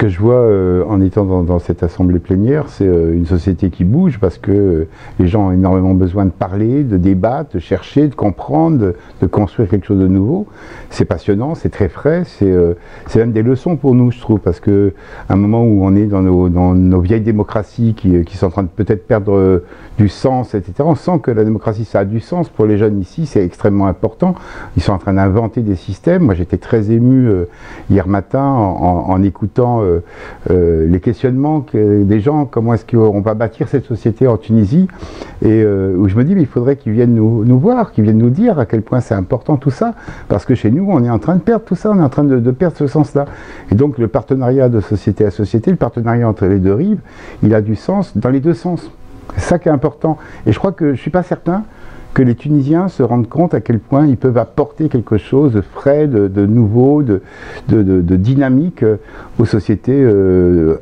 que je vois en étant dans cette assemblée plénière, c'est une société qui bouge parce que les gens ont énormément besoin de parler, de débattre, de chercher, de comprendre, de construire quelque chose de nouveau. C'est passionnant, c'est très frais, c'est même des leçons pour nous, je trouve, parce qu'à un moment où on est dans nos vieilles démocraties qui sont en train de peut-être perdre du sens, etc., on sent que la démocratie, ça a du sens pour les jeunes ici, c'est extrêmement important. Ils sont en train d'inventer des systèmes. Moi, j'étais très ému hier matin en écoutant les questionnements des gens, comment est-ce qu'on va bâtir cette société en Tunisie, et où je me dis, mais il faudrait qu'ils viennent nous voir, qu'ils viennent nous dire à quel point c'est important tout ça, parce que chez nous, on est en train de perdre tout ça, on est en train de perdre ce sens-là. Et donc, le partenariat de société à société, le partenariat entre les deux rives, il a du sens dans les deux sens. C'est ça qui est important. Et je crois que je ne suis pas certain que les Tunisiens se rendent compte à quel point ils peuvent apporter quelque chose de frais, de nouveau, de dynamique aux sociétés,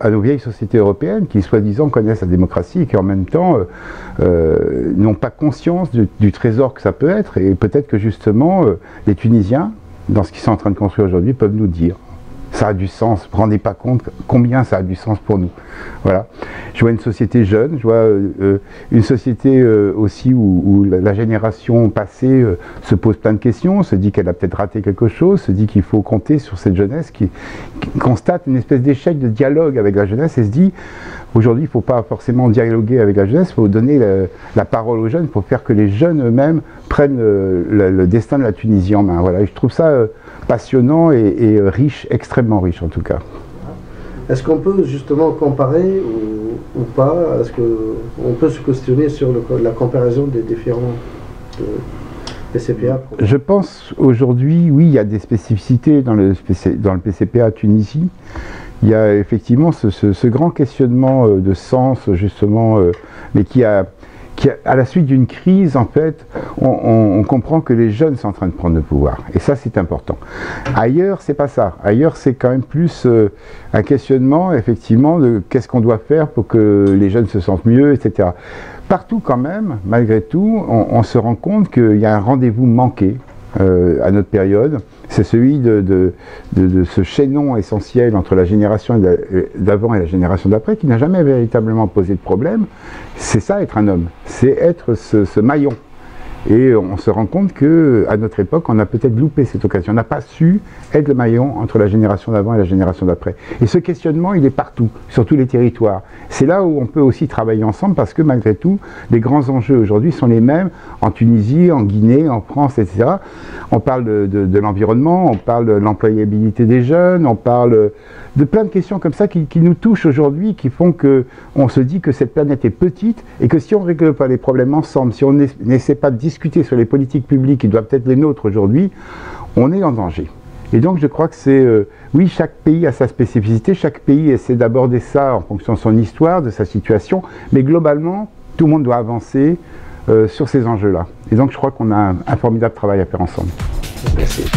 à nos vieilles sociétés européennes qui, soi-disant, connaissent la démocratie et qui, en même temps, n'ont pas conscience du trésor que ça peut être. Et peut-être que, justement, les Tunisiens, dans ce qu'ils sont en train de construire aujourd'hui, peuvent nous dire. Ça a du sens, vous ne vous rendez pas compte combien ça a du sens pour nous. Voilà. Je vois une société jeune, je vois une société aussi où la génération passée se pose plein de questions, se dit qu'elle a peut-être raté quelque chose, se dit qu'il faut compter sur cette jeunesse qui constate une espèce d'échec de dialogue avec la jeunesse et se dit aujourd'hui il ne faut pas forcément dialoguer avec la jeunesse, il faut donner la parole aux jeunes pour faire que les jeunes eux-mêmes prennent le destin de la Tunisie en main. Voilà. Et je trouve ça passionnant et riche, extrêmement riche en tout cas. Est-ce qu'on peut justement comparer ou pas? Est-ce qu'on peut se questionner sur la comparaison des différents PCPA? Je pense aujourd'hui, oui, il y a des spécificités dans le PCPA Tunisie. Il y a effectivement ce grand questionnement de sens, justement, mais qui à la suite d'une crise, en fait, on comprend que les jeunes sont en train de prendre le pouvoir. Et ça, c'est important. Ailleurs, c'est pas ça. Ailleurs, c'est quand même plus un questionnement, effectivement, de qu'est-ce qu'on doit faire pour que les jeunes se sentent mieux, etc. Partout, quand même, malgré tout, on se rend compte qu'il y a un rendez-vous manqué à notre période. C'est celui de ce chaînon essentiel entre la génération d'avant et la génération d'après qui n'a jamais véritablement posé de problème. C'est ça être un homme, c'est être ce maillon. Et on se rend compte qu'à notre époque, on a peut-être loupé cette occasion. On n'a pas su être le maillon entre la génération d'avant et la génération d'après. Et ce questionnement, il est partout, sur tous les territoires. C'est là où on peut aussi travailler ensemble parce que malgré tout, les grands enjeux aujourd'hui sont les mêmes en Tunisie, en Guinée, en France, etc. On parle de l'environnement, on parle de l'employabilité des jeunes, on parle de plein de questions comme ça qui nous touchent aujourd'hui, qui font qu'on se dit que cette planète est petite et que si on ne règle pas les problèmes ensemble, si on n'essaie pas de discuter sur les politiques publiques qui doivent être les nôtres aujourd'hui, on est en danger. Et donc je crois que c'est, oui, chaque pays a sa spécificité, chaque pays essaie d'aborder ça en fonction de son histoire, de sa situation, mais globalement, tout le monde doit avancer sur ces enjeux-là. Et donc je crois qu'on a un formidable travail à faire ensemble. Merci.